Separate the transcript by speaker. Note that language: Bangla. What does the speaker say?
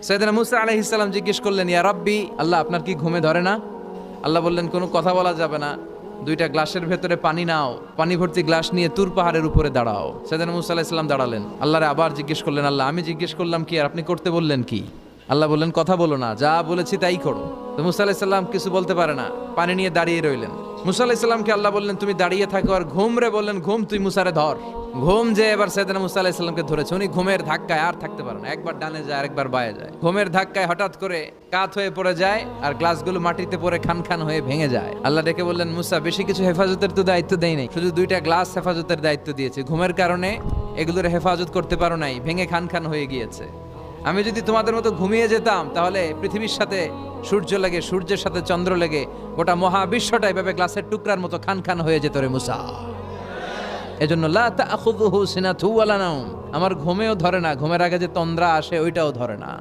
Speaker 1: সাইয়েদনা মুসা আলাইহিস সালাম জিজ্ঞেস করলেন, ইয়া রাব্বি, আল্লাহ আপনার কি ঘুমে ধরে না? আল্লাহ বললেন, কোনো কথা বলা যাবে না, দুইটা গ্লাসের ভেতরে পানি নাও, পানি ভর্তি গ্লাস নিয়ে তুর পাহাড়ের উপরে দাঁড়াও। সাইয়েদনা মুসা আলাইহিস সালাম দাঁড়ালেন। আল্লাহরে আবার জিজ্ঞেস করলেন, আল্লাহ আমি জিজ্ঞেস করলাম কি আর আপনি করতে বললেন কি? আল্লাহ বললেন, কথা বলো না, যা বলেছি তাই করো। তো মুসা আলাইহিস সালাম কিছু বলতে পারে না, পানি নিয়ে দাঁড়িয়ে রইলেন। মুসা আলাইহিস সালামকে আল্লাহ বললেন, তুমি দাঁড়িয়ে থাকো আর ঘুম রে বললেন, ঘুম তুই মুসারে ধর। ঘুম যে এবার সাইয়েদনা মুসা আলাইহিস সালামকে ধরেছে, উনি ঘুমের ধাক্কায় আর থাকতে পারে না, একবার ডানে যায় আরেকবার বায়ে যায়। ঘুমের ধাক্কায় হঠাৎ করে কাত হয়ে পড়ে যায় আর গ্লাসগুলো মাটিতে পড়ে খান খান হয়ে ভেঙে যায়। আল্লাহ ডেকে বললেন, মুসা বেশি কিছু হেফাজতের তো দায়িত্ব দেই নাই, শুধু দুইটা গ্লাস হেফাজতের দায়িত্ব দিয়েছে। ঘুমের কারণে এগুলোর হেফাজত করতে পারো নাই, ভেঙে খান খান হয়ে গিয়েছে। আমি যদি তোমাদের মতো ঘুমিয়ে যেতাম তাহলে পৃথিবীর সাথে সূর্য লেগে, সূর্যের সাথে চন্দ্র লেগে গোটা মহাবিশ্বটা এভাবে গ্লাসের টুকরার মতো খান খান হয়ে যেত রে মুসা। এজন্য লা তাখুযুহু সিনাতু ওয়ালা নাওম, আমার ঘুমেও ধরে না, ঘুমের আগে যে তন্দ্রা আসে ওইটাও ধরে না।